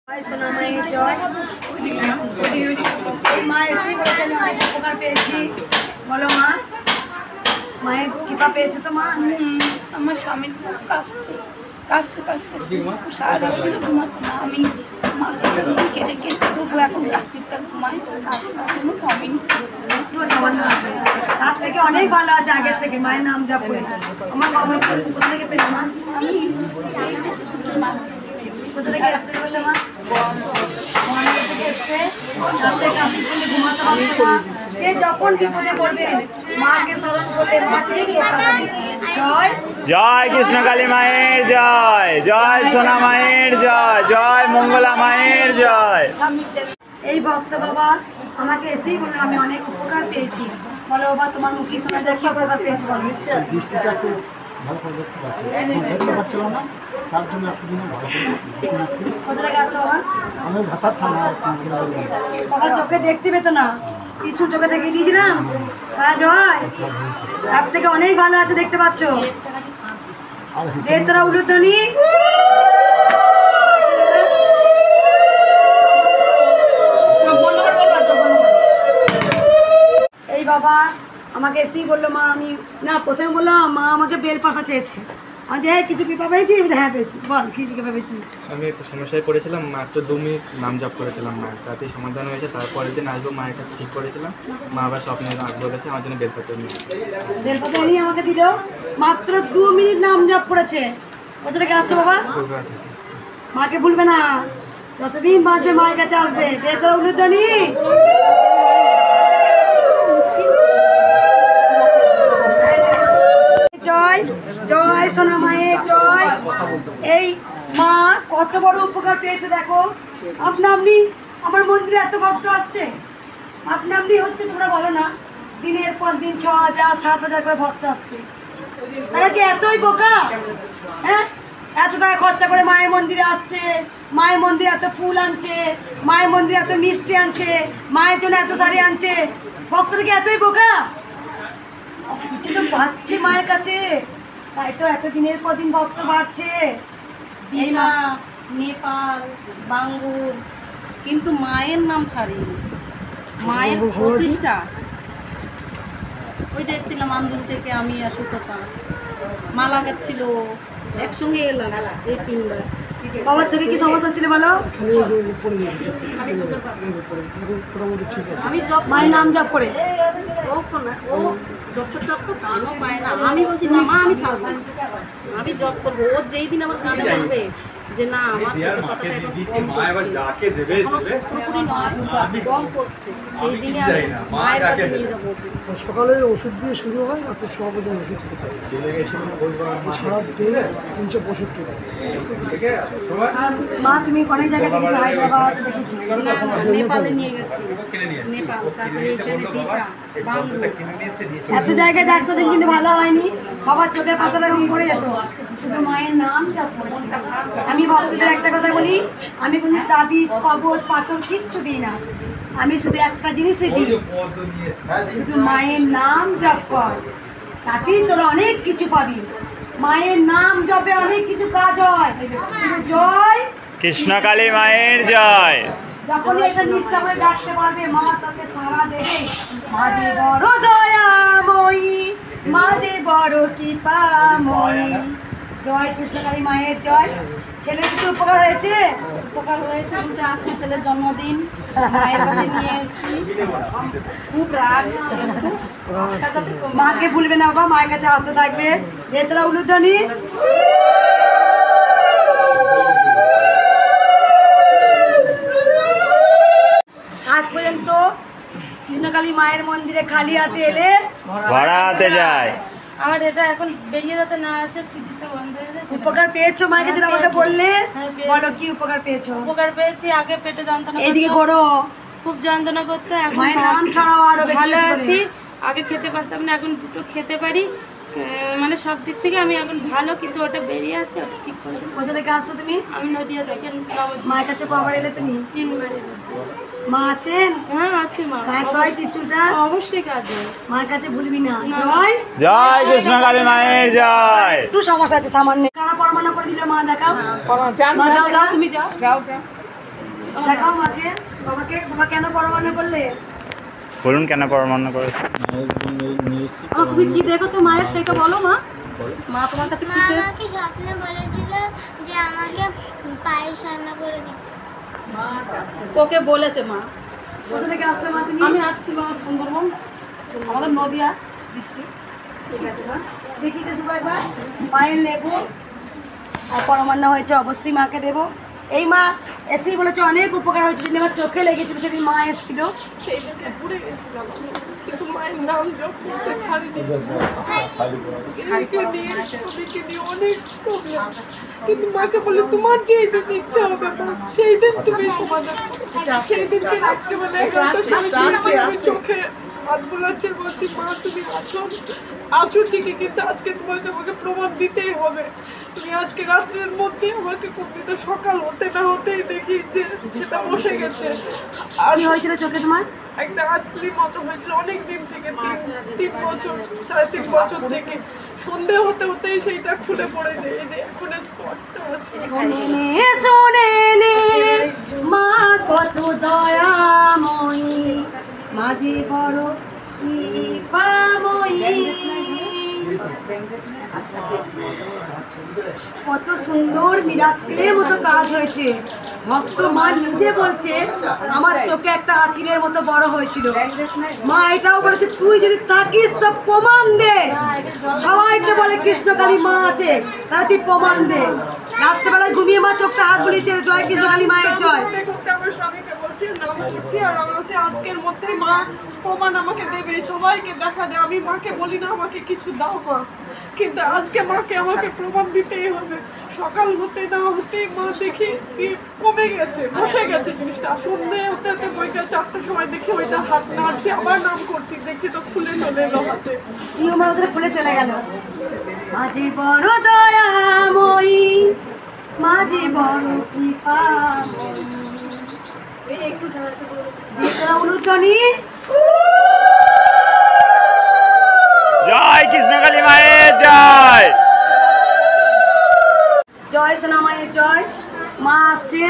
জয় সোনা মায়ের জয়। মা এসেই বলেছে আমি অনেক উপকার পেয়েছি। বলো মা, মায়ের কৃপা পেয়েছো তো মা? আমার স্বামীর খুব কাঁচতে সারা রাত্রি ঘুমাতো না। আমি মাকে রেখে রেখে তবু এখন রাত্রিটা ঘুমাই, কোনো কমেনি। সামান্য আছে, তার থেকে অনেক ভালো আছে আগের থেকে। মায়ের নাম জপ করে আমার খবর কোথা থেকে পেলো মা? আমি কোথা থেকে এসছে বললে মা? থেকে এসছে, তার থেকে আপনি বললে ঘুমাতে পারবে না। যে যখন বিপদে পড়বে মাকে স্মরণ করলে মা ঠিক রক্ষা করবে। জয় জয় কৃষ্ণকালী মায়ের জয়, জয় সোনা মায়ের জয়, জয় মঙ্গলা মায়ের জয়। এই ভক্ত বাবা আমাকে এসেই বললো আমি অনেক উপকার পেয়েছি। বলো বাবা, তোমার মুখে শোনা যায় কি উপকার পেয়েছো বলো। দৃষ্টিটা একটু ভালো করে দেখতে পাচ্ছিল না, তার জন্য একটু দিনে ভালো করে কোথা থেকে আসছো বাবা? আমি ভাতার থানা বাবা চোখে দেখতে পেতো না, কিছু চোখে থেকে দিয়েছিলাম। হ্যাঁ জয়, তার থেকে অনেক ভালো আছে, দেখতে পাচ্ছ। তোরা উলুধ্বনি। এই বাবা আমাকে এসেই বললো মা আমি না, প্রথমে বললো মা আমাকে বেল পাতা চেয়েছে। আমি যে কিছু কৃপা পেয়েছি? হ্যাঁ পেয়েছি। বল কি কৃপা পেয়েছি? আমি একটু সমস্যায় পড়েছিলাম, মাত্র 2 মিনিট নাম জপ করেছিলাম, মায়ের তাতেই সমাধান হয়েছে। তারপরের দিন আসবো, মায়ের কাছে ঠিক করেছিলাম। মা আবার স্বপ্নে আসবো গেছে, আমার জন্য বেলপাতা নিয়ে বেলপাতা নিয়ে আমাকে দিল। মাত্র 2 মিনিট নাম জপ করেছে। কোথা থেকে আসছে বাবা? মাকে ভুলবে না, যতদিন বাঁচবে মায়ের কাছে আসবে। তোরা উলুধ্বনি। জয় জয় সোনা মায়ের জয়। এই মা কত বড় উপকার পেয়েছে দেখো। আপনা আপনি আমার মন্দিরে এত ভক্ত আসছে, আপনা আপনি হচ্ছে, তোমরা বলো না। দিনের পর দিন 6,000 7,000 করে ভক্ত আসছে। তারা কি এতই বোকা? হ্যাঁ, এত টাকা খরচা করে মায়ের মন্দিরে আসছে, মায়ের মন্দিরে এত ফুল আনছে, মায়ের মন্দিরে এত মিষ্টি আনছে, মায়ের জন্য এত শাড়ি আনছে। ভক্তরা কি এতই বোকা? কিছু তো পাচ্ছে মায়ের কাছে, তাই তো এত দিনের পর দিন ভক্ত বাড়ছে। দিশা, নেপাল, বাঙ্গুর, কিন্তু মায়ের নাম ছাড়িনি। মায়ের প্রতিষ্ঠা। ওই যে এসেছিলাম আন্দোলন থেকে আমি আর সুতপা, মালা গেছিল, একসঙ্গে এলাম এই 3 বার। বাবার চোখে কি সমস্যা ছিল বলো? খালি চোখের পাতা। আমি জব মায়ের নাম জপ করে ও জব করতে কানও পায় না। আমি বলছি না মা, আমি ছাড়বো, আমি জব করবো। ও যেই দিন আমার কানে বলবে যে না আমার চোখের পাতাটা এখন পুরোপুরি নয়, কম করছে, সেই দিনে আমি মায়ের কাছে নিয়ে যাবো। সকালে ওষুধ দিয়ে শুরু হয়, রাতে সবাই ওষুধ খেতে হয়। সারা দিনে 365 মা তুমি অনেক জায়গা থেকে হায়দ্রাবাদ দেখেছি। না, নেপালে নিয়ে গেছি, নেপাল, তারপরে এখানে দিশা, বাঙ্গুর। এত জায়গায় ডাক্তারদের কিন্তু ভালো হয়নি। বাবার চোখের পাতাটা রং করে যেত, শুধু মায়ের নাম জপ করেছে। আমি ভক্তদের একটা কথা বলি, আমি কোনো তাবিজ কবজ পাথর কিচ্ছু দিই না। আমি শুধু একটা জিনিসই দিই, শুধু মায়ের নাম জপ কর, তাতেই তোরা অনেক কিছু পাবি। মায়ের নাম জপে অনেক কিছু কাজ হয়। জয় কৃষ্ণকালী মায়ের জয়। যখনই এটা নিষ্ঠা করে ডাকতে পারবে মা তাতে সারা দেবে। মাঝে বড় দয়াময়ী, মাঝে বড় কৃপাময়ী। জয় কৃষ্ণকালী মায়ের জয়। ছেলে কিছু উপকার হয়েছে? উপকার হয়েছে বলতে আজকে ছেলের জন্মদিন, মায়ের কাছে নিয়ে এসেছি। খুব রাগ, মাকে ভুলবে না বাবা, মায়ের কাছে আসতে থাকবে। তোরা উলুধ্বনি। আজ পর্যন্ত কৃষ্ণকালী মায়ের মন্দিরে খালি হাতে এলে ভরা হাতে যায়। আমার এটা এখন বেরিয়ে যাতে না আসে, ছিদ্রটা বন্ধ হয়ে যায়। উপকার পেয়েছো মায়ের কাছে আমাকে বললে? হ্যাঁ, পেয়েছি। বলো কি উপকার পেয়েছো? উপকার পেয়েছি। আগে পেটে যন্ত্রণা এদিকে করতো, করো। খুব যন্ত্রণা করতো, এখন মায়ের নাম ছাড়াও আরো বেশি ভালো বেশি করে। আছি। আগে খেতে পারতাম না, এখন দুটো খেতে পারি। মানে সব দিক থেকে আমি এখন ভালো, কিন্তু ওটা বেরিয়ে আসে, ওটা ঠিক করে দিই। কোথা থেকে আসছো তুমি? আমি নদিয়া থেকে মায়ের কাছে কবার এলে তুমি? 3 বার এসেছি। মা আছেন? হ্যাঁ আছে মা, কাজ হয় ত্রিশূলটা? অবশ্যই কাজ হয়। মায়ের কাছে ভুলবি না। জয় জয় কৃষ্ণকালী মায়ের জয়। একটু সমস্যা আছে সামান্য। কারা পরমানা করে দিল মা? দেখাও। যাও তুমি যাও, যাও যাও। দেখাও মাকে, বাবাকে। বাবা কেন পরমান্ন করলে? বলুন কেন পরমান্ন করে? তুমি কি দেখেছো মায়ের সেটা বলো মা। মা তোমার কাছে কি চেয়েছে? আমাকে স্বপ্নে বলেছিল যে আমাকে পায়েস রান্না করে দিতে। ওকে বলেছে মা। কোথা থেকে আসছো মা তুমি? আমি আসছি মা সুন্দরবন, আমাদের নদিয়া ডিস্ট্রিক্ট। ঠিক আছে মা, দেখিতে শুভ একবার মায়ের লেবু আর পরমান্ন হয়েছে, অবশ্যই মাকে দেবো। এই মা এসেই বলেছে অনেক উপকার হয়েছে, যেদিন আমার চোখে লেগেছিল সেদিন মা এসেছিল। সেই দিনকে পুড়ে গেছিলাম আমি, কিন্তু মায়ের নাম জপ করতে ছাড়িনি। ওদিকে নিয়ে অনেক প্রবলেম, কিন্তু মাকে বলে তোমার যেই দিন ইচ্ছা হবে মা সেই দিন তুমি সমাধান করো। সেই দিনকে রাত্রিবেলা 11টার সময় আমি চোখে হাত বোলাচ্ছে, বলছি মা তুমি আছো ঠিকই, কিন্তু আজকে তোমাকে আমাকে প্রমাণ দিতেই হবে। তুমি আজকে রাত্রের মধ্যে আমাকে কবিতা সকাল হতে না হতেই দেখি যে সেটা বসে গেছে। আর কি হয়েছিল চোখে তোমার? একটা আছলি মতো হয়েছিল অনেক দিন থেকে, 3 বছর 3.5 বছর থেকে। সন্ধে হতে হতেই সেইটা খুলে পড়ে যায়। এই যে এখন স্পটটা আছে। শোনে নে মা কত দয়াময়ী, মাঝে বড় কৃপাময়ী। কত সুন্দর মিরাক্কেলের মতো কাজ হয়েছে। ভক্ত মা নিজে বলছে আমার চোখে একটা আঁচিলের মতো বড় হয়েছিল। মা এটাও বলেছে তুই যদি থাকিস তো প্রমাণ দে। সবাইকে বলে কৃষ্ণকালী মা আছে, তাহলে তুই প্রমাণ দে। রাত্রেবেলায় ঘুমিয়ে মা চোখটা হাত বুলিয়েছে, জয় কৃষ্ণকালী মায়ের জয়। আমার স্বামীকে বলছি নাম করছি, আর আমি হচ্ছে আজকের মধ্যে মা প্রমাণ আমাকে দেবে, সবাইকে দেখাবে। আমি মাকে বলি না আমাকে কিছু দাও মা, কিন্তু আজকে মাকে আমাকে প্রমাণ দিতেই হবে। সকাল হতে না হতেই মা দেখি কমে গেছে, বসে গেছে জিনিসটা। সন্ধ্যে হতে হতে বইটা 4টার সময় দেখি ওইটা হাত নাড়ছে, আবার নাম করছি, দেখছি তো খুলে চলে এলো হাতে। নিয়মের ওদের খুলে চলে গেল। মাঝে বড় দয়াময়ী, মাঝে বড় কৃপাময়ী। উলুধ্বনি জয় কৃষ্ণকালী মায়ের জয়। জয় সোনা মায়ের জয়। মা আসছে,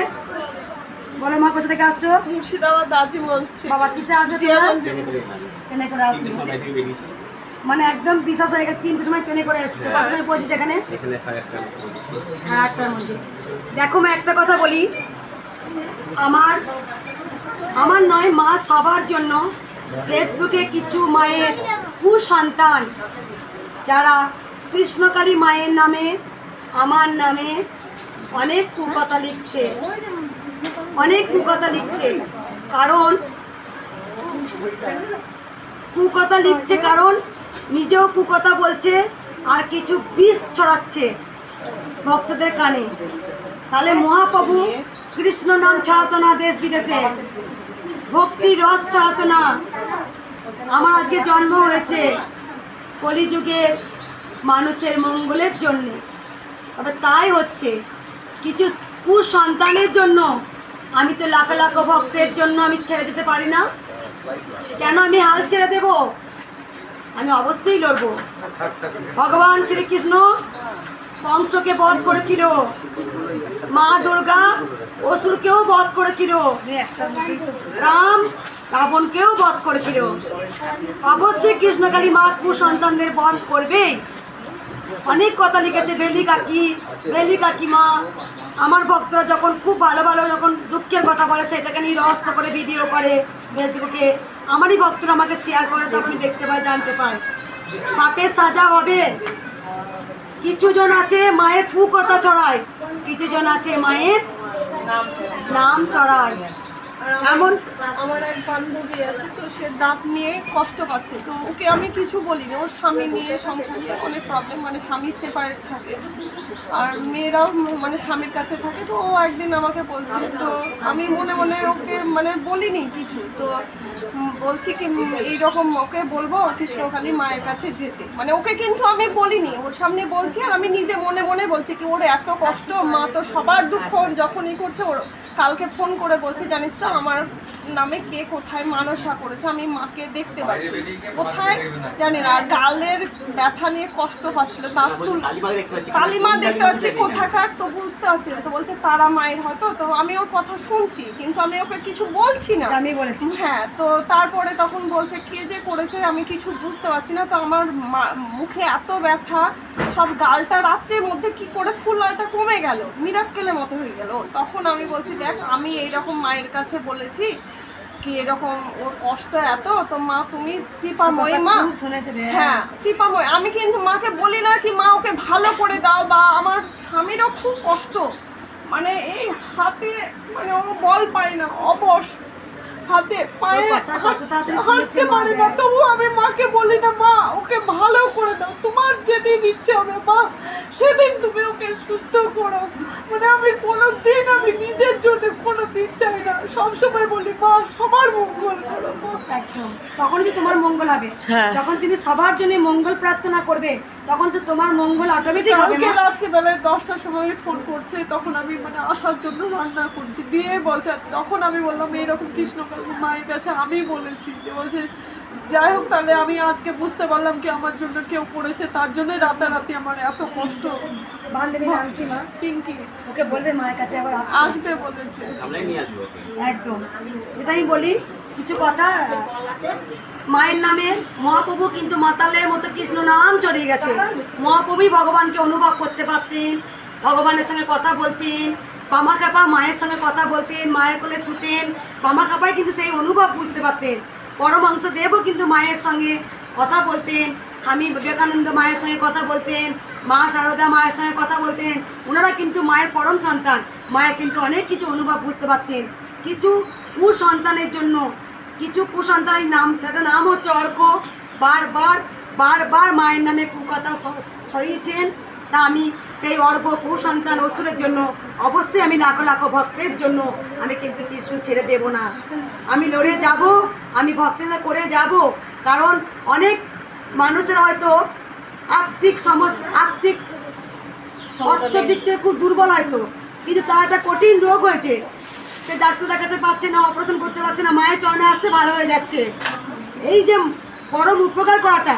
বলো মা কোথা থেকে আসছো? মুর্শিদাবাদ আজিমগঞ্জ। বাবা কিসে আসবে? ট্রেনে করে আসবে, মানে একদম বিশ্বাস হয়ে গেছে। 3টের সময় ট্রেনে করে এসছে, কত সময় পৌঁছেছে এখানে? 8টার মধ্যে। দেখো মা একটা কথা বলি, আমার নয় মা সবার জন্য ফেসবুকে কিছু মায়ের কুসন্তান যারা কৃষ্ণকালী মায়ের নামে আমার নামে অনেক কুকথা লিখছে, অনেক কুকথা লিখছে। কারণ কুকথা লিখছে, কারণ নিজেও কুকথা বলছে আর কিছু বিষ ছড়াচ্ছে ভক্তদের কানে। তাহলে মহাপ্রভু কৃষ্ণ নাম ছড়াতো না দেশ বিদেশে, ভক্তি রস ছড়াতো না। আমার আজকে জন্ম হয়েছে কলিযুগে মানুষের মঙ্গলের জন্যে, তবে তাই হচ্ছে কিছু কুসন্তানের জন্য। আমি তো লাখ লাখ ভক্তের জন্য আমি ছেড়ে দিতে পারি না। কেন আমি হাল ছেড়ে দেব? আমি অবশ্যই লড়বো। ভগবান শ্রীকৃষ্ণ কংসকে বধ করেছিল, মা দুর্গা অসুরকেও বধ করেছিল, রাম রাবণকেও বধ করেছিল। অবশ্যই কৃষ্ণকালী মা কুসন্তানদের বধ করবেই। অনেক কথা লিখেছে বেলি কাকিমা। আমার ভক্তরা যখন খুব ভালো ভালো যখন দুঃখের কথা বলে সেটাকে নিয়ে রহস্য করে ভিডিও করে ফেসবুকে, আমারই ভক্তরা আমাকে শেয়ার করে, তখন দেখতে পাই, জানতে পাই। পাপের সাজা হবে। কিছু জন আছে মায়ের কুকথা ছড়ায়, কিছু জন আছে মায়ের নাম ছড়ায়। এমন আমার এক বান্ধবী আছে, তো সে দাঁত নিয়ে কষ্ট পাচ্ছে, তো ওকে আমি কিছু বলিনি। ওর স্বামী নিয়ে সংসার নিয়ে অনেক প্রবলেম, মানে স্বামী সেপারেট থাকে আর মেয়েরাও মানে স্বামীর কাছে থাকে। তো ও একদিন আমাকে বলছে, তো আমি মনে মনে ওকে মানে বলিনি কিছু, তো বলছি কি এইরকম ওকে বলবো কৃষ্ণকালী মায়ের কাছে যেতে, মানে ওকে কিন্তু আমি বলিনি, ওর সামনে বলছি। আর আমি নিজে মনে মনে বলছি কি ওর এত কষ্ট, মা তো সবার দুঃখ যখনই করছে। ওর কালকে ফোন করে বলছে জানিস তো আমার নামে কে কোথায় মানসা করেছে, আমি মাকে দেখতে পাচ্ছি কোথায় জানি না। আর গালের ব্যথা নিয়ে কষ্ট পাচ্ছিল, দাঁত তুল কালিমা দেখতে পাচ্ছি কোথাকার, তো বুঝতে পারছি না। তো বলছে তারা মায়ের হয়তো, তো আমি ওর কথা শুনছি কিন্তু আমি ওকে কিছু বলছি না। আমি বলেছি হ্যাঁ, তো তারপরে তখন বলছে কে যে করেছে আমি কিছু বুঝতে পারছি না। তো আমার মুখে এত ব্যথা, সব গালটা রাত্রের মধ্যে কি করে ফুলাটা কমে গেল, মিরাক্কেলের মতো হয়ে গেল। তখন আমি বলছি দেখ আমি এইরকম মায়ের কাছে বলেছি কি এরকম ওর কষ্ট এত, তো মা তুমি কৃপাময়ী মা। হ্যাঁ কৃপাময়, আমি কিন্তু মাকে বলি না কি মা ওকে ভালো করে দাও, বা আমার স্বামীরও খুব কষ্ট, মানে এই হাতে মানে ও বল পায় না, অবশ হাতে পায়ে হাঁটতে পারে না, তবু আমি মাকে বলি না মা ওকে ভালো করে দাও, তোমার যেদিন ইচ্ছে হবে মা সেদিন তুমি ওকে সুস্থ করো। মানে আমি কোনোদিন আমি নিজের জন্য কোনোদিন চাই না, সবসময় বলি মা সবার মঙ্গল করো মা। একদম, তখন কি তোমার মঙ্গল হবে, যখন তুমি সবার জন্য মঙ্গল প্রার্থনা করবে তখন তো তোমার মঙ্গল অটোমেটিক হবে। কালকে রাত্রিবেলায় 10টার সময় ফোন করছে, তখন আমি মানে আসার জন্য রান্না করছি, দিয়ে বলছে, তখন আমি বললাম এইরকম কৃষ্ণকালী মায়ের কাছে আমি বলেছি, যে বলছে যাই হোক তাহলে আমি আজকে বুঝতে পারলাম কি আমার জন্য কেউ করেছে, তার জন্য রাতারাতি আমার এত কষ্ট। বান্ধবী নাম কি মা? পিঙ্কি। ওকে বলবে মায়ের কাছে আবার আসবে বলেছে। একদম, এটাই বলি কিছু কথা। মায়ের নামে মহাপ্রভু কিন্তু মাতালের মতো কৃষ্ণ নাম ছড়িয়ে গেছে। মহাপ্রভুই ভগবানকে অনুভব করতে পারতেন, ভগবানের সঙ্গে কথা বলতেন, বামা কাপা মায়ের সঙ্গে কথা বলতেন, মায়ের কোলে শুতেন, বামা কাপাই কিন্তু সেই অনুভব বুঝতে পারতেন। পরমহংস দেবও কিন্তু মায়ের সঙ্গে কথা বলতেন, স্বামী বিবেকানন্দ মায়ের সঙ্গে কথা বলতেন, মা শারদা মায়ের সঙ্গে কথা বলতেন। ওনারা কিন্তু মায়ের পরম সন্তান, মায়ের কিন্তু অনেক কিছু অনুভব বুঝতে পারতেন। কিছু কুসন্তানের জন্য, কিছু কুসন্তানের নাম, সেটা নাম হচ্ছে অর্ক, বারবার বারবার মায়ের নামে কুকথা ছড়িয়েছেন। তা আমি সেই অর্ক কুসন্তান অসুরের জন্য অবশ্যই আমি লাখো লাখো ভক্তের জন্য আমি কিন্তু ত্রিশূল ছেড়ে দেব না, আমি লড়ে যাব, আমি ভক্তদের করে যাব। কারণ অনেক মানুষের হয়তো আর্থিক সমস্যা, আর্থিক অর্থের দিক থেকে খুব দুর্বল হয়তো, কিন্তু তার একটা কঠিন রোগ হয়েছে, সে ডাক্তার দেখাতে পারছে না, অপারেশন করতে পারছে না, মায়ের চরণে আসতে ভালো হয়ে যাচ্ছে। এই যে পরম উপকার করাটা,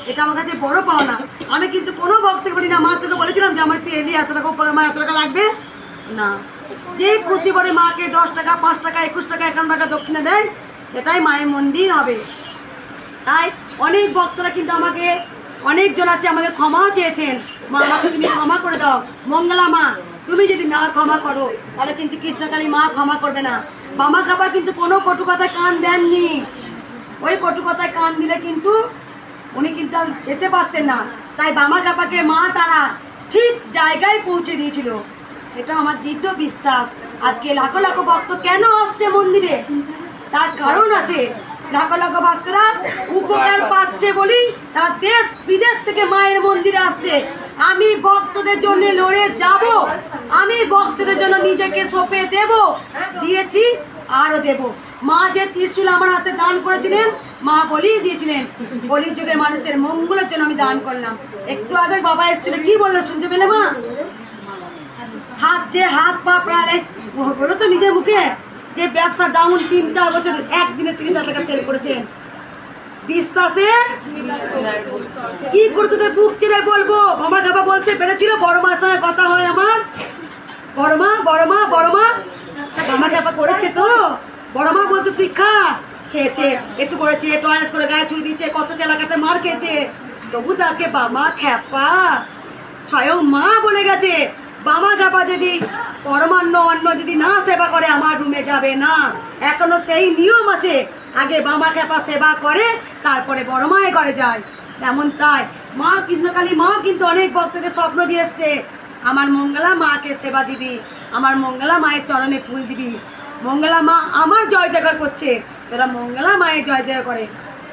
এটা আমার কাছে বড় পাওনা। আমি কিন্তু কোনো ভক্তকে বলি না মা তোকে বলেছিলাম যে আমার তুই এলি এত টাকা উপকার, মা এত টাকা লাগবে না। যে খুশি করে মাকে 10 টাকা 5 টাকা 21 টাকা 51 টাকা দক্ষিণে দেয়, সেটাই মায়ের মন্দির হবে। তাই অনেক ভক্তরা কিন্তু আমাকে, অনেকজন আছে আমাকে ক্ষমাও চেয়েছেন, মা আমাকে তুমি ক্ষমা করে দাও। মঙ্গলা মা তুমি যদি না ক্ষমা করো তাহলে কিন্তু কৃষ্ণকালী মা ক্ষমা করবে না। বামা কাপা কিন্তু কোনো কটু কথায় কান দেননি, ওই কটু কথায় কান দিলে কিন্তু উনি কিন্তু আর যেতে পারতেন না। তাই বামা কাপাকে মা তারা ঠিক জায়গায় পৌঁছে দিয়েছিল, এটা আমার দৃঢ় বিশ্বাস। আজকে লাখো লাখো ভক্ত কেন আসছে মন্দিরে, তার কারণ আছে। লাখো লাখো ভক্তরা উপকার পাচ্ছে বলি তারা দেশ বিদেশ থেকে মায়ের মন্দিরে আসছে। আমি ভক্তদের জন্য লড়ে যাব, আমি ভক্তদের জন্য নিজেকে সঁপে দেব, দিয়েছি আরও দেব। মা যে ত্রিশূল আমার হাতে দান করেছিলেন, মা বলিয়ে দিয়েছিলেন কলিযুগে মানুষের মঙ্গলের জন্য আমি দান করলাম। একটু আগে বাবা এসেছিল, কি বললো শুনতে পেলে মা? হাত পা প্রায় বলো তো নিজের মুখে, যে ব্যবসা ডাউন 3-4 বছর একদিনে 30,000 টাকা সেল করেছেন। বিশ্বাসে কি করে তোদের বুক চিরে বলবো? মামা কাপা বলতে পেরেছিল, বড় মার সঙ্গে কথা হয় আমার, বড় মা বড় মা বড় মা, মামা কাপা করেছে তো। বড় মা বলতো তুই খা, খেয়েছে, একটু করেছে, টয়লেট করে গায়ে ছুড়ে দিয়েছে, কত চালাকাটা মার খেয়েছে, তবু তাকে বামা খ্যাপা স্বয়ং মা বলে গেছে, বামা কাপা যদি পরমান্ন অন্ন যদি না সেবা করে আমার রুমে যাবে না। এখনো সেই নিয়ম আছে, আগে বামা কাপা সেবা করে তারপরে বড় মায়ের ঘরে যায়। তেমন তাই মা কৃষ্ণকালী মা কিন্তু অনেক ভক্তদের স্বপ্ন দিয়ে এসছে, আমার মঙ্গলা মাকে সেবা দিবি, আমার মঙ্গলা মায়ের চরণে ফুল দিবি। মঙ্গলা মা আমার জয় জয়কার করছে, তোরা মঙ্গলা মায়ের জয় জয় করে।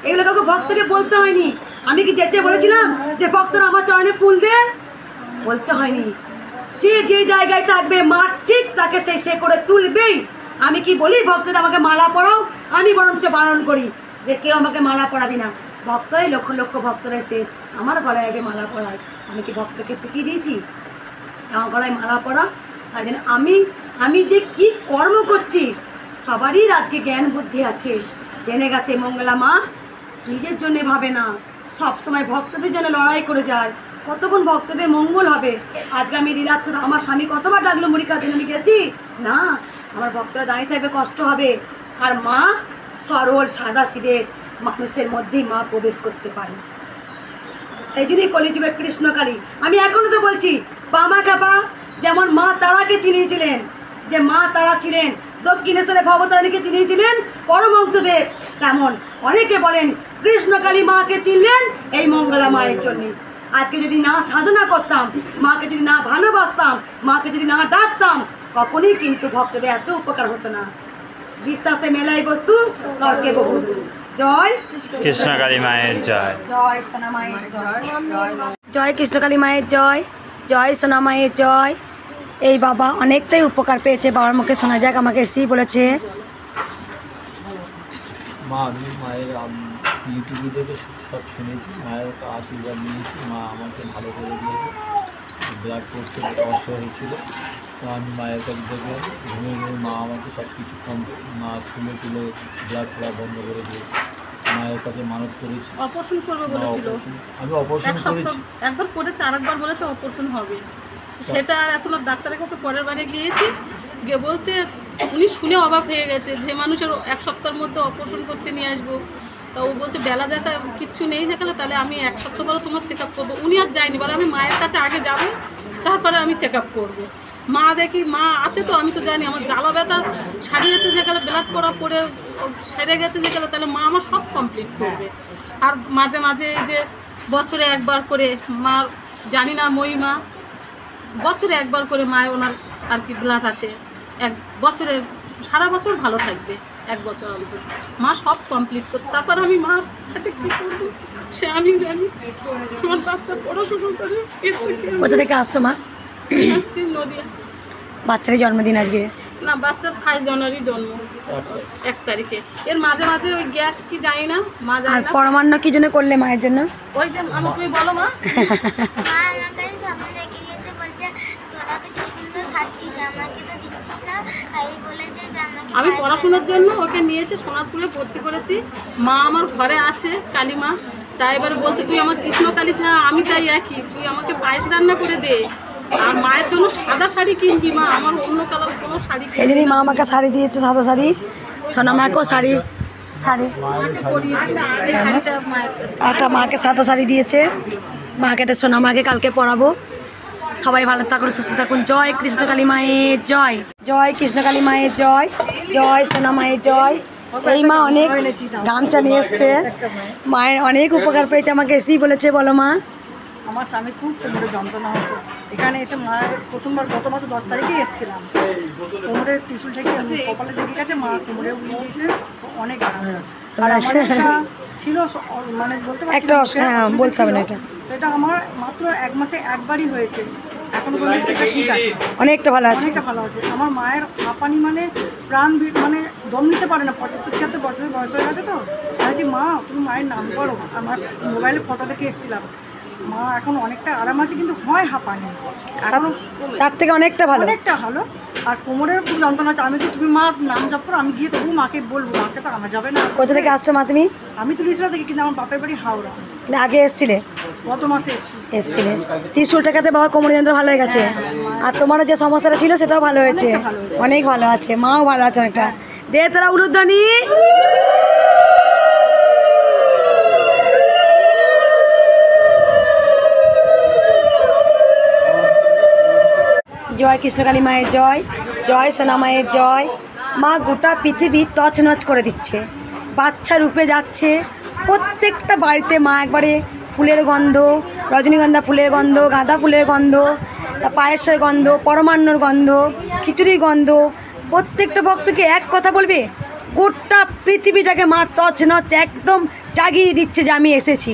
এগুলো কাউকে ভক্তকে বলতে হয়নি। আমি কি যেচে বলেছিলাম যে ভক্তরা আমার চরণে ফুল দে? বলতে হয়নি। যে যে জায়গায় থাকবে মা ঠিক তাকে সে করে তুলবেই। আমি কি বলি ভক্তদের আমাকে মালা পরাও? আমি বরঞ্চ বারণ করি যে কেউ আমাকে মালা পরাবি না। ভক্তরাই লক্ষ লক্ষ ভক্তরা এসে আমার গলায় আগে মালা পরায়। আমি কি ভক্তকে শিখিয়ে দিয়েছি আমার গলায় মালা পরা? তাই জন্য আমি যে কি কর্ম করছি সবারই আজকে জ্ঞান বুদ্ধি আছে, জেনে গেছে মঙ্গলা মা নিজের জন্য ভাবে না, সব সময় ভক্তদের জন্য লড়াই করে যায়। কতক্ষণ ভক্তদের মঙ্গল হবে। আজকে আমি রিল্যাক্স, আমার স্বামী কতবার ডাকলো মুড়ি খাওয়ার জন্য, আমি গেছি না, আমার ভক্তরা দাঁড়িয়ে থাকবে, কষ্ট হবে। আর মা সরল সাদা সিধের মানুষের মধ্যেই মা প্রবেশ করতে পারে। এই যদি কলিযুগের কৃষ্ণকালী, আমি এখনো তো বলছি বামা কাপা যেমন মা তারাকে চিনিয়েছিলেন, যে মা তারা ছিলেন দক্ষিণেশ্বরে ভবতারিণীকে চিনিয়েছিলেন পরমহংসদেব, তেমন অনেকে বলেন কৃষ্ণকালী মাকে চিনলেন এই মঙ্গলা মায়ের জন্যে। আজকে যদি না সাধনা করতাম, মাকে যদি না ভালোবাসতাম, মাকে যদি না ডাকতাম, কখনই কিন্তু ভক্তদের এত উপকার হতো না। বিশ্বাসে মেলাই বস্তু তর্কে বহুদূর। জয় কৃষ্ণকালী মায়ের জয়। জয় সোনা মায়ের জয়। জয় কৃষ্ণকালী মায়ের জয়। জয় সোনা মায়ের জয়। এই বাবা অনেকটাই উপকার পেয়েছে, বাবার মুখে শোনা যাক, আমাকে এসেই বলেছে। মা আমি মায়ের ইউটিউবে থেকে সব শুনেছি, মায়ের আশীর্বাদ নিয়েছি, মা আমাকে ভালো করে দিয়েছে। ব্লাড করতে সমস্যা হয়েছিল, তো আমি মায়ের কাছে থেকে ঘুমে ঘুমে মা আমাকে সব কিছু মা তুলে তুলে ব্লাড করা বন্ধ করে দিয়েছে। মায়ের কাছে মানত করেছি, অপারেশন করবে বলেছিল, আমি অপারেশন করেছি, একবার করেছে, আরেকবার বলেছে অপারেশন হবে। সেটা এখনো ডাক্তারের কাছে পরের বারে গিয়েছি, গিয়ে বলছে, উনি শুনে অবাক হয়ে গেছে যে মানুষের 1 সপ্তাহের মধ্যে অপারেশন করতে নিয়ে আসবো। তা ও বলছে বেলা যেটা কিচ্ছু নেই যেখানে, তাহলে আমি 1 সপ্তাহ পরে তোমার চেক আপ করবো। উনি আর যায়নি, বলে আমি মায়ের কাছে আগে যাবো, তারপরে আমি চেক আপ করবো। মা দেখি মা আছে, তো আমি তো জানি আমার জ্বালা ব্যথা সারিয়েছে যেখানে, ব্লাড পড়া পড়ে সেরে গেছে যেখানে, তাহলে মা আমার সব কমপ্লিট করবে। আর মাঝে মাঝে এই যে বছরে একবার করে মার জানি না মহিমা, বছরে একবার করে মায়ের ওনার আর কি ব্লাড আসে, 1 বছরে সারা বছর ভালো থাকবে, 1 বছর অন্তর মা সব কমপ্লিট করতে। তারপর আমি মার কাছে কী করবো সে আমি জানি। আমার বাচ্চা পড়াশুনো করে কোথা থেকে আসছো মা? আসছি নদিয়া। বাচ্চারই জন্মদিন আজকে? না, বাচ্চার 5 জানুয়ারি জন্ম, 1 তারিখে। এর মাঝে মাঝে ওই গ্যাস কি জানি না, মা আর জানি না। পরমান্ন কি জন্য করলে মায়ের জন্য? ওই যে আমার, তুমি বলো মা। মা আমার কাছে সামনে রেখে দিয়েছে, বলছে তোরা তো কি সুন্দর খাচ্ছিস, আমাকে তো দিচ্ছিস না, তাই বলেছে যে আমাকে আমি পড়াশোনার জন্য ওকে নিয়ে এসে সোনারপুরে ভর্তি করেছি। মা আমার ঘরে আছে কালী মা, তাই এবার বলছে তুই আমার কৃষ্ণকালী ছাড়া আমি তাই একই, তুই আমাকে পায়েস রান্না করে দে। আর মায়ের জন্য সাদা শাড়ি কিনবি মা, আমার অন্য কালার কোনো শাড়ি সেদিনই মা আমাকে শাড়ি দিয়েছে, সাদা শাড়ি। সোনা মাকেও শাড়ি পরিয়ে দিবি। এই শাড়িটা মায়ের কাছে। একটা মাকে সাদা শাড়ি দিয়েছে, মাকে একটা সোনা মাকে কালকে পরাবো। সবাই ভালো থাকুন, সুস্থ থাকুন। জয় কৃষ্ণকালী মায়ের জয়। জয় কৃষ্ণকালী মায়ের জয়। জয় সোনা মায়ের জয়। এই মা অনেক গামছা নিয়ে এসছে, মায়ের অনেক উপকার পেয়েছে, আমাকে এসেই বলেছে। বলো মা। আমার স্বামী খুব কোমরে যন্ত্রণা হতো, এখানে এসে মায়ের প্রথমবার গত মাসে 10 তারিখেই এসেছিলাম। কোমরের ত্রিশুল থেকে কপালে লেগে গেছে, মা কোমরে উঠে দিয়েছে, অনেক আরাম। আর আমার নেশা ছিল মানে বলতে পারছি একটা না, হ্যাঁ, বলতে হবে না এটা। সেটা আমার মাত্র 1 মাসে একবারই হয়েছে, এখন পর্যন্ত সেটা ঠিক আছে, অনেকটা ভালো আছে। অনেকটা ভালো আছে। আমার মায়ের হাঁপানি মানে প্রাণ মানে দম নিতে পারে না, 75-76 বছরের বয়স হয়ে গেছে। তো বলছি মা তুমি মায়ের নাম করো, আমার মোবাইলে ফটো দেখে এসেছিলাম। মা এখন অনেকটা আরাম আছে, কিন্তু হয় হাঁপানি এখন তার থেকে অনেকটা ভালো, অনেকটা ভালো। আর কোমরের খুব যন্ত্রণা আছে। আমি তো তুমি মা নাম জপ করো, আমি গিয়ে তবু মাকে বলবো, মাকে তো আনা যাবে না। কোথা থেকে আসছো মা তুমি? আমি তো লিসরা থেকে, কিন্তু আমার বাপের বাড়ি হাওড়া। আগে এসছিলে? গত মাসে এসছিলে। ত্রিশুল টাকাতে বাবা কোমর যন্ত্র ভালো হয়ে গেছে, আর তোমারও যে সমস্যাটা ছিল সেটাও ভালো হয়েছে, অনেক ভালো আছে, মাও ভালো আছে অনেকটা। দে তোরা উলুধ্বনি। জয় কৃষ্ণকালী মায়ের জয়। জয় সোনা মায়ের জয়। মা গোটা পৃথিবী তছনছ করে দিচ্ছে, বাচ্চা রূপে যাচ্ছে। প্রত্যেকটা বাড়িতে মা একবারে ফুলের গন্ধ, রজনীগন্ধা ফুলের গন্ধ, গাঁদা ফুলের গন্ধ, পায়েসের গন্ধ, পরমান্নর গন্ধ, খিচুড়ির গন্ধ। প্রত্যেকটা ভক্তকে এক কথা বলবে, গোটা পৃথিবীটাকে মা তছনছ একদম জাগিয়ে দিচ্ছে যে আমি এসেছি,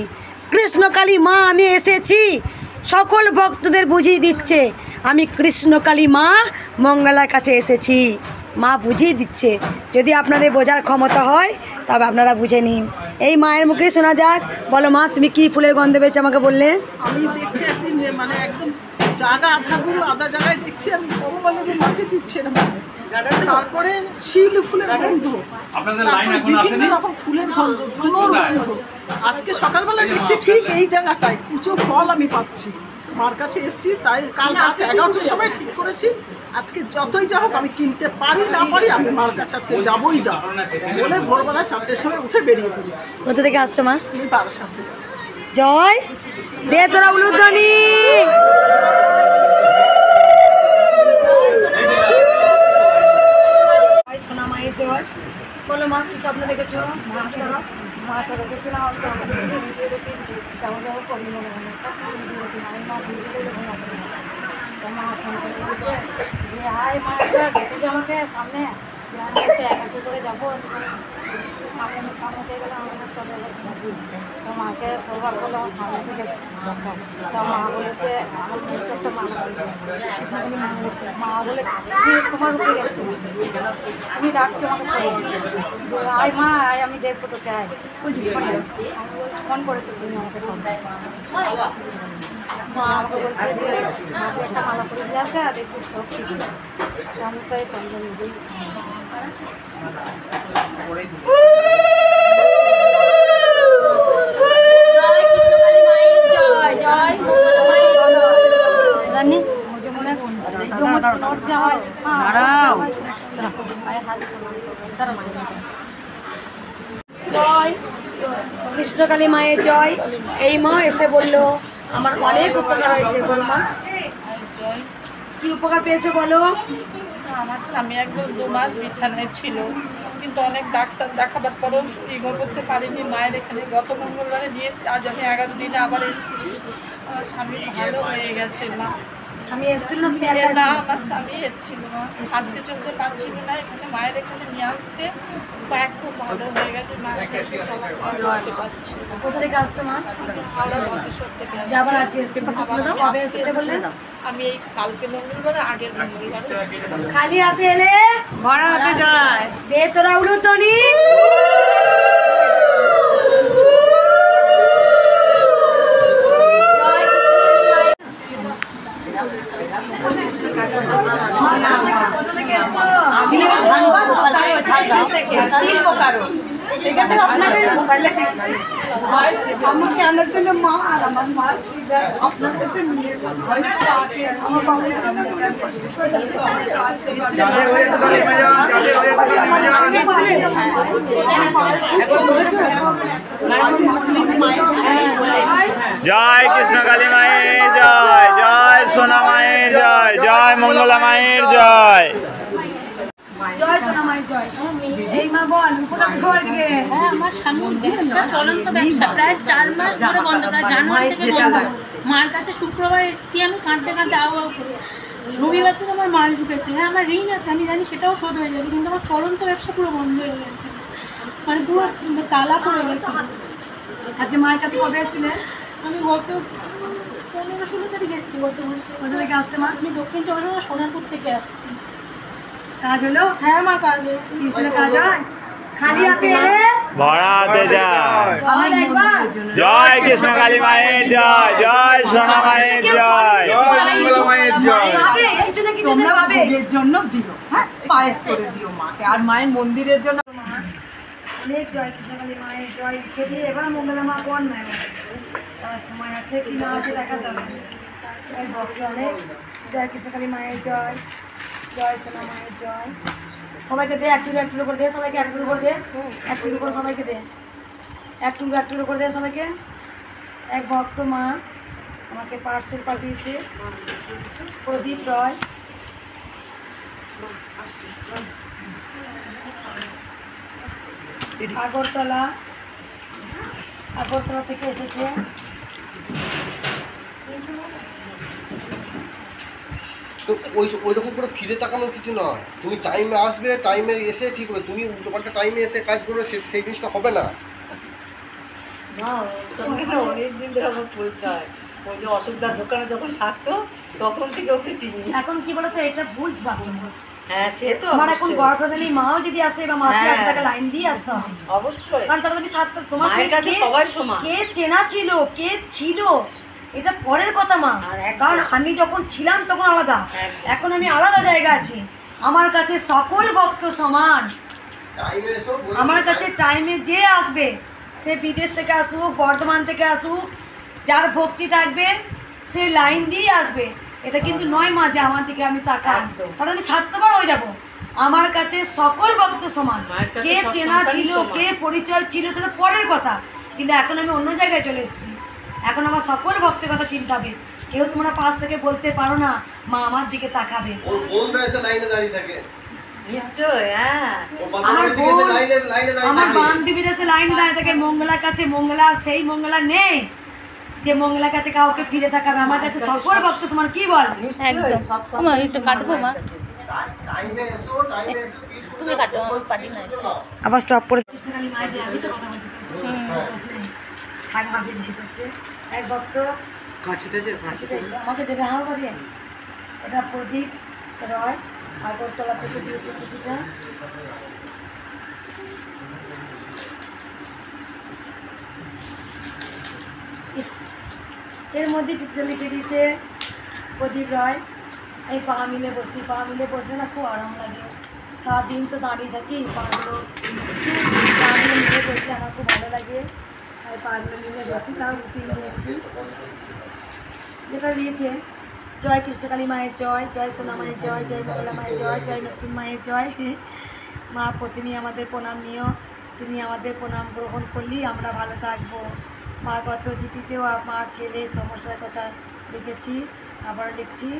কৃষ্ণকালী মা আমি এসেছি। সকল ভক্তদের বুঝিয়ে দিচ্ছে আমি কৃষ্ণকালী মা মঙ্গলার কাছে এসেছি। মা বুঝিয়ে দিচ্ছে, যদি আপনাদের বোঝার ক্ষমতা হয় তবে আপনারা বুঝে নিন। এই মায়ের মুখেই শোনা যাক। বলো মা, তুমি কি ফুলের গন্ধ পেয়েছো আমাকে বললে? আমি দেখছি একদিন যে মানে একদম জায়গা আধাগুলো আধা জায়গায় দেখছি, আমি বড় বলে মাকে দিচ্ছে না, তারপরে শিউলি ফুলের গন্ধ, বিভিন্ন রকম ফুলের গন্ধ, ধুনোর গন্ধ। আজকে সকালবেলা দেখছি ঠিক এই জায়গাটায় কুচো ফল আমি পাচ্ছি। মার কাছে এসেছি, তাই কাল রাত 11টার সময় ঠিক করেছি আজকে যতই যা হোক আমি কিনতে পারি না পারি আমি মার কাছে আজকে যাবই যাব বলে ভোরবেলা 4টের সময় উঠে বেরিয়ে পড়েছি। কোথা থেকে আসছো মা? আমি 12 থেকে আসছি। জয় দে তোরা উলুধ্বনি। সোনা মায়ের জয়। বলো মা কি স্বপ্ন দেখেছো? মাকে রেখেছিলাম, ভিডিও দেখি যাবো যাবো করি মনে মনে সবসময় ভিডিও দেখি মায়ের মা ভিডিও দেখে তো মা ফোন করে বলছে যে হাই মা দেখেছো আমাকে সামনে একাকি করে যাবো সামনে সামনে থেকে গেলে আমাকে চলে যাবি। তো মাকে সবার বলে আমার সামনে থেকে তো মা বলেছে আমার বুঝতে একটা মা কৃষ্ণকালী মা বলেছে, মা বলে তোমার উঠে গেছে তুমি ডাকছো আমাকে যে আয় মা আয় আমি দেখবো তোকে আয় ফোন করেছো তুমি আমাকে সবাই। মা আমাকে বলছে যে মাকে একটা মালা করে দিয়ে আসবে আর দেখবো সব ঠিক আমি তো এই সন্ধ্যা নিজেই জয় কৃষ্ণকালী মায়ের জয়। এই মা এসে বললো আমার অনেক উপকার হয়েছে। বলো মা কি উপকার পেয়েছো বলো? আমার স্বামী একদম 2 মাস বিছানায় ছিল, কিন্তু অনেক ডাক্তার দেখাবার পরেও এগোর করতে পারিনি। মায়ের এখানে গত মঙ্গলবারে নিয়েছি, আজ আমি 11 দিনে আবার এসেছি। আমার স্বামী ভালো হয়ে গেছে মা। স্বামী এসেছিল না তুমি? না আমার স্বামী এসেছিল মা, হাঁটতে চলতে পারছিল না, এখানে মায়ের এখানে নিয়ে আসতে একটু ভালো হয়ে গেছে। মায়ের কাছে চলাফেরা করতে পারছি। কোথা থেকে আসছো মা? হাওড়া বন্ধেশ্বর থেকে আবার আজকে এসেছি। কবে এসেছিলে বললেন? আমি এই কালকে মঙ্গলবারে আগের মঙ্গলবারে। খালি হাতে এলে ভরা হাতে যায়। দে তোরা উলুধ্বনি। আমাকে আনার জন্য মা আর আমার মা আপনার কাছে নিয়ে জয় কৃষ্ণকালী মায়ের জয়, জয় সোনা মায়ের জয়, জয় মঙ্গলা মায়ের জয়। জয় সোনা মায়ের জয়। এই মা বল উপকার ঘর দিকে। হ্যাঁ আমার স্বামীর ব্যবসা চলন্ত ব্যবসা প্রায় 4 মাস ধরে বন্ধ, প্রায় জানুয়ারি থেকে বন্ধ। মার কাছে শুক্রবার এসেছি আমি কাঁদতে কাঁদতে আওয়া করে, রবিবার থেকে আমার মাল ঢুকেছে। হ্যাঁ আমার ঋণ আছে আমি জানি, সেটাও শোধ হয়ে যাবে, কিন্তু আমার চলন্ত ব্যবসা পুরো বন্ধ হয়ে গেছে, মানে পুরো তালা পড়ে গেছে। আজকে মায়ের কাছে কবে এসেছিলে? আমি গত 15-16 তারিখ এসেছি গত মাসে। কোথা থেকে আসছে মা? আমি দক্ষিণ 24 পরগনা সোনারপুর থেকে আসছি। কাজ হলো? হ্যাঁ আমার কাজ হয়েছে। ত্রিশূলে কাজ হয়? খালি হাতে এলে ভরা হাতে যায়। আমার একবার জয় কৃষ্ণকালী মায়ের জয়, জয় সোনা মায়ের জয়, জয় মঙ্গলা মায়ের জয়। পাবে কিছু না কিছু সে পাবে। ভোগের জন্য দিও, হ্যাঁ পায়েস করে দিও মাকে, আর মায়ের মন্দিরের জন্য অনেক জয় কৃষ্ণকালী মায়ের জয় লিখে দিয়ে এবার মঙ্গলা মা বল না তার সময় আছে কি না আছে দেখা দরকার। জয় ভক্তি অনেক। জয় কৃষ্ণকালী মায়ের জয়, জয় সোনা মায়ের জয়। সবাইকে দে একটু একটু করে দে, সবাইকে একটু করে দে, একটু করে সবাইকে দে, একটু করে দে সবাইকে। এক ভক্ত মা আমাকে পার্সেল পাঠিয়েছে, প্রদীপ রয়। আগরতলা থেকে এসেছে। তো ওই রকম করে ফিরে তাকানোর কিছু না, তুমি টাইমে আসবে, টাইমে এসে ঠিক হবে। তুমি উল্টোপাল্টা টাইমে এসে কাজ করবে, সেই জিনিসটা হবে না। অনেকদিন ধরে আমার পরিচয়, ওই যে অসুবিধার দোকানে যখন থাকতো তখন থেকে ওকে চিনি। এখন কি বলতো এটা ভুল ভাবছো? হ্যাঁ সে তো আমার এখন গর্ভধারী মাও যদি আসে বা মাসি আসে তাকে লাইন দিয়ে আসতে হবে অবশ্যই, কারণ তারা তুমি সাথে তোমার মায়ের কাছে সবাই সমান। কে চেনা ছিল কে ছিল এটা পরের কথা মা, কারণ আমি যখন ছিলাম তখন আলাদা, এখন আমি আলাদা জায়গা আছি। আমার কাছে সকল ভক্ত সমান। টাইমে এসো, আমার কাছে টাইমে যে আসবে, সে বিদেশ থেকে আসুক, বর্ধমান থেকে আসুক, যার ভক্তি থাকবে সে লাইন দিয়ে আসবে। এটা কিন্তু নয় মা যে আমার দিকে আমি তাকাই, তাহলে আমি স্বার্থপর হয়ে যাব। আমার কাছে সকল ভক্ত সমান। কে চেনা ছিল, কে পরিচয় ছিল সেটা পরের কথা, কিন্তু এখন আমি অন্য জায়গায় চলে এসেছি। এখন আমার সকল ভক্তের কথা চিন্তা হবে। কেউ তোমরা পাশ থেকে বলতে পারো না মা আমার দিকে তাকাবে। ওর বোনরা এসে লাইনে দাঁড়িয়ে থাকে। নিশ্চয়, হ্যাঁ। ওর বাবার দিকে এসে লাইনে দাঁড়িয়ে আমার থাকে। বান্ধবীরা এসে লাইনে দাঁড়িয়ে থাকে মঙ্গলার কাছে। মঙ্গলা সেই মঙ্গলা নেই যে মঙ্গলার কাছে কাউকে ফিরে তাকাবে। আমার কাছে সকল ভক্ত সমান। কি বল? একদম। মা একটু কাটবো মা, টাইমে এসো, টাইমে এসো, তুমি কাটো, আমি পারি না। আবার স্টপ করে কৃষ্ণকালী মায়ের যে আমি তো কথা বলতে থাক মাফি দিয়ে করছে এক ভক্ত আমাকে দেবে। হাওয়া দিয়ে এটা প্রদীপ রয় আগরতলা থেকে দিয়েছে চিঠিটা। ইস, এর মধ্যে চিঠিটা লিখে দিয়েছে প্রদীপ রয়। এই পা মিলে বসি, পা মিলে বসলে না খুব আরাম লাগে। সারাদিন তো দাঁড়িয়ে থাকি, পাগুলো মিলে বসলে আমার খুব ভালো লাগে। আর পাগুলো মিলে বসি, তাও রুটিন নিয়ে যেটা দিয়েছে জয় কৃষ্ণকালী মায়ের জয়, জয় সোনা মায়ের জয়, জয় মঙ্গলা মায়ের জয়, জয় নতুন মায়ের জয়। মা প্রতিমী আমাদের প্রণাম নিও, তুমি আমাদের প্রণাম গ্রহণ করলেই আমরা ভালো থাকবো। মা গত চিঠিতেও আমার ছেলের সমস্যার কথা লিখেছি, আবার লিখছি।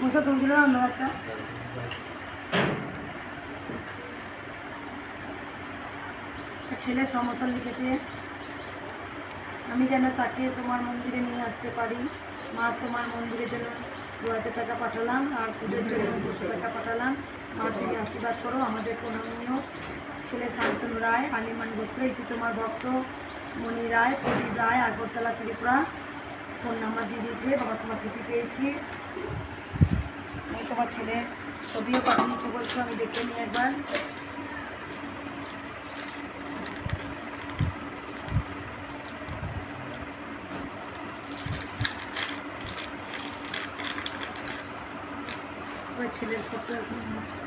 মশা তুলছিল না অন্য একটা। ছেলের সমস্যা লিখেছে, আমি যেন তাকে তোমার মন্দিরে নিয়ে আসতে পারি। মা তোমার মন্দিরের জন্য 2000 টাকা পাঠালাম, আর পুজোর জন্য 200 টাকা পাঠালাম। মা তুমি আশীর্বাদ করো, আমাদের প্রণাম নিও। ছেলে শান্তনু রায়, আলিমান গোত্র, ইতি তোমার ভক্ত মণি রায়, প্রদীপ রায়, আগরতলা ত্রিপুরা। ফোন নাম্বার দিয়ে দিয়েছে। বাবা তোমার চিঠি পেয়েছি, আমি তোমার ছেলের ছবিও পাঠিয়েছি বলছো, আমি দেখে নিই একবার। ওই ছেলের ফটো এখন আছে।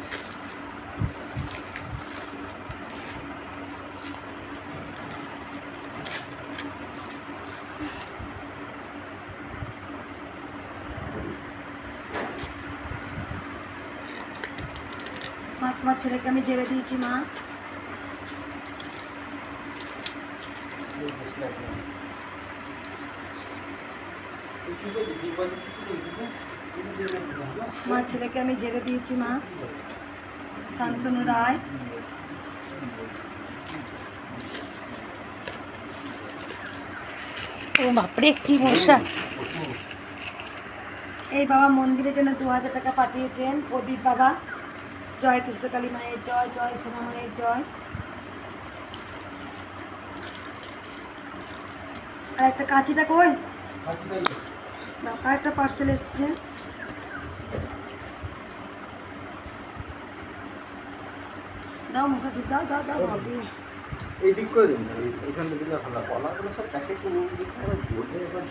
মা তোমার ছেলেকে আমি জেলে দিয়েছি মা। আমার ছেলেকে আমি জেলে দিয়েছি মা। শান্তনু রায়। ও বাপরে কি মশা। এই বাবা মন্দিরের জন্য 2000 টাকা পাঠিয়েছেন প্রদীপ বাবা। জয় কৃষ্ণকালী মায়ের জয়, জয় সোনা মায়ের জয়। আর একটা কাঁচিটা কই? আর একটা পার্সেল এসছে। দাও মশা দুধ দাও, দাও দাও ভাবি। এই দিক করে দিন, এইখানে দিলে ভালো। কলাগুলো সব কাছে একটু নিয়ে দিক করে জোরে এবার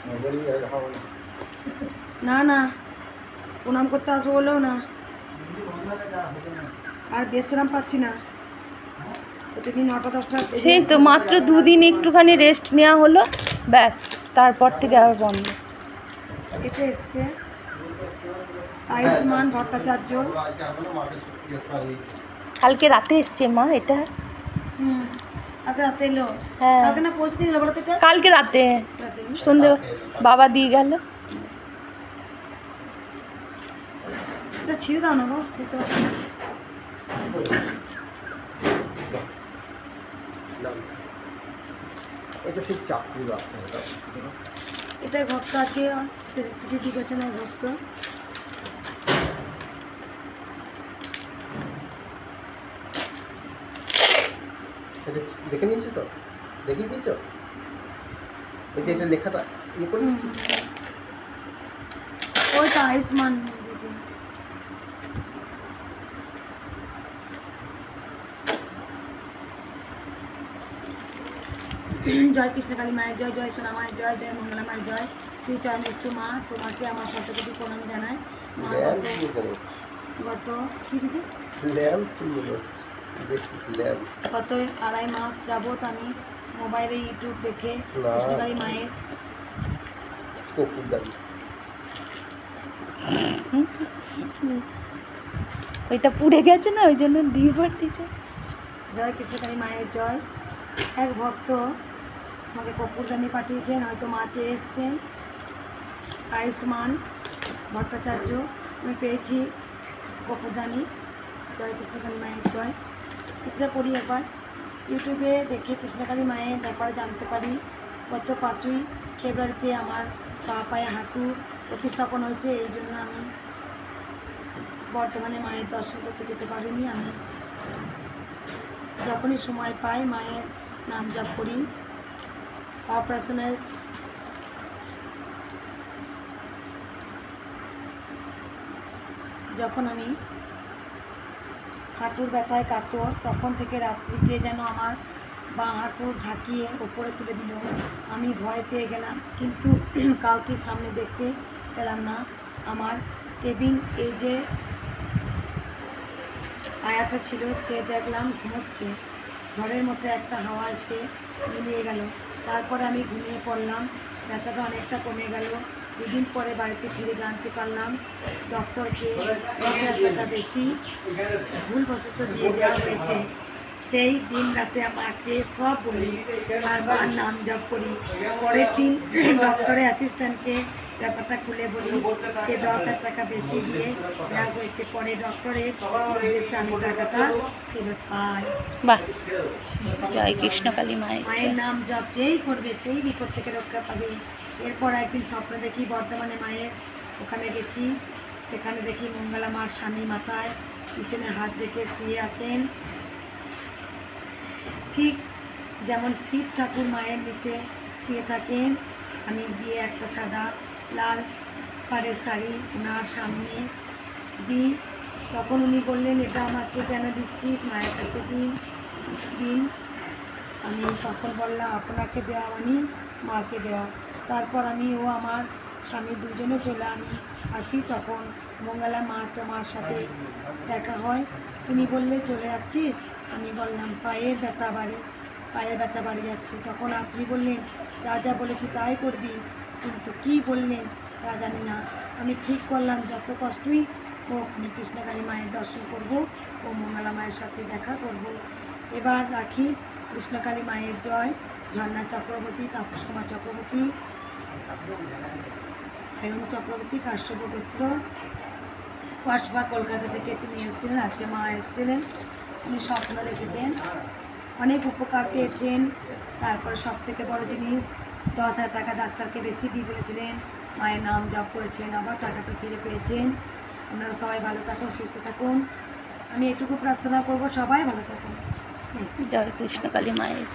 মোবাইলে হবে না। না না, প্রণাম করতে আসবো বলেও না। আর বিশ্রাম পাচ্ছি না, প্রতিদিন 9টা-10টা। সেই তো মাত্র 2 দিন একটুখানি রেস্ট নেওয়া হলো, ব্যাস তারপর থেকে আবার বন্ধ। এটা এসছে আয়ুষ্মান ভট্টাচার্য। কালকে রাতে এসছে মা এটা। কালকে রাতে এলো। হ্যাঁ কালকে না পৌঁছতে এলো বলো তো এটা? কালকে রাতে সন্ধে বাবা দিয়ে গেল। এটা ছিঁড়ে দাও না গো, খেতে পারছি না। এটা সেই চাকুরা। এটা ভক্ত আছে, চিঠি ঠিক আছে না ভক্ত। দেখে নিয়েছো তো? দেখিয়ে দিয়েছো? এই যে এটা লেখাটা ইয়ে করে ওইটা আয়ুষ্মান দিয়েছে। জয় কৃষ্ণকালী মায়ের জয়, জয় সোনা মায়ের জয়, জয় মঙ্গলা মায়ের জয়। শ্রী চরণেশ্বর মা, তোমাকে আমার শতকোটি প্রণাম জানাই। মা গত কী দিয়েছে, গত 2.5 মাস যাবৎ আমি মোবাইলে ইউটিউব দেখে কৃষ্ণকালী মায়ের ওইটা পুড়ে গেছে না, ওই জন্য ডিভোর্স দিয়েছে। জয় কৃষ্ণকালী মায়ের জয়। এক ভক্ত আমাকে কপুরদানি পাঠিয়েছেন, হয়তো মা চেয়ে এসছেন। আয়ুষ্মান ভট্টাচার্য, আমি পেয়েছি কপুরদানি। জয় কৃষ্ণকালী মায়ের জয়। চিত্রা করি একবার ইউটিউবে দেখে কৃষ্ণকালী মায়ের ব্যাপারে জানতে পারি। গত 5ই ফেব্রুয়ারিতে আমার পা পায়ে হাঁটু প্রতিস্থাপন হয়েছে, এই জন্য আমি বর্তমানে মায়ের দর্শন করতে যেতে পারিনি। আমি যখনই সময় পাই মায়ের নাম জপ করি। অপারেশনের যখন আমি হাঁটুর ব্যথায় কাতর, তখন থেকে রাত্রিকে যেন আমার বাঁ হাঁটু ঝাঁকিয়ে ওপরে তুলে দিল। আমি ভয় পেয়ে গেলাম, কিন্তু কাউকে সামনে দেখতে পেলাম না। আমার কেবিন এই যে আয়াটা ছিল সে দেখলাম ঘুমোচ্ছে। ঝড়ের মতো একটা হাওয়া এসে মিলিয়ে গেল। তারপরে আমি ঘুমিয়ে পড়লাম। ব্যথাটা অনেকটা কমে গেল। 2 দিন পরে বাড়িতে ফিরে জানতে পারলাম ডক্টরকে 10,000 টাকা বেশি ভুলবশত দিয়ে দেওয়া হয়েছে। সেই দিন রাতে আমাকে সব বলি আর মার নাম জপ করি। পরের দিন ডক্টরের অ্যাসিস্ট্যান্টকে ব্যাপারটা খুলে বলি, সে 10,000 টাকা বেশি দিয়ে দেওয়া হয়েছে। পরে ডক্টরের নির্দেশে আমি টাকাটা ফেরত পাই। বাহ, জয় কৃষ্ণকালী মায়ের মায়ের নাম জপ যেই করবে সেই বিপদ থেকে রক্ষা পাবে। এরপর একদিন স্বপ্ন দেখি বর্ধমানে মায়ের ওখানে গেছি। সেখানে দেখি মঙ্গলা মার স্বামী মাথায় পিছনে হাত রেখে শুয়ে আছেন, ঠিক যেমন শিব ঠাকুর মায়ের নিচে শুয়ে থাকেন। আমি গিয়ে একটা সাদা লাল পাড়ের শাড়ি ওনার সামনে দিই। তখন উনি বললেন, এটা আমাকে কেন দিচ্ছিস, মায়ের কাছে দিন। আমি তখন বললাম, আপনাকে দেওয়া মানে মাকে দেওয়া। তারপর আমি ও আমার স্বামী দুজনে চলে আসি। তখন মঙ্গলা মা তোমার সাথে দেখা হয়। তুমি বললে চলে যাচ্ছিস। আমি বললাম পায়ের ব্যথা বাড়ি যাচ্ছে। তখন আপনি বললেন, যা যা বলেছি তাই করবি, কিন্তু কি বললেন তা জানি না। আমি ঠিক করলাম যত কষ্টই হোক আমি কৃষ্ণকালী মায়ের দর্শন করব ও মঙ্গলা মায়ের সাথে দেখা করব। এবার রাখি। কৃষ্ণকালী মায়ের জয়। ঝর্ণা চক্রবর্তী, তাপস কুমার চক্রবর্তী, আয়ন চক্রবর্তী, কাশ্যপ পুত্র, কসবা কলকাতা থেকে তিনি এসেছিলেন। আজকে মা এসেছিলেন, উনি স্বপ্ন দেখেছেন, অনেক উপকার পেয়েছেন। তারপরে সব থেকে বড় জিনিস 10,000 টাকা ডাক্তারকে বেশি দিয়ে বলেছিলেন, মায়ের নাম জপ করেছেন, আবার টাকাটা ফিরে পেয়েছেন। আপনারা সবাই ভালো থাকুন, সুস্থ থাকুন। আমি এটুকু প্রার্থনা করব, সবাই ভালো থাকুন। জয় কৃষ্ণকালী মায়ের।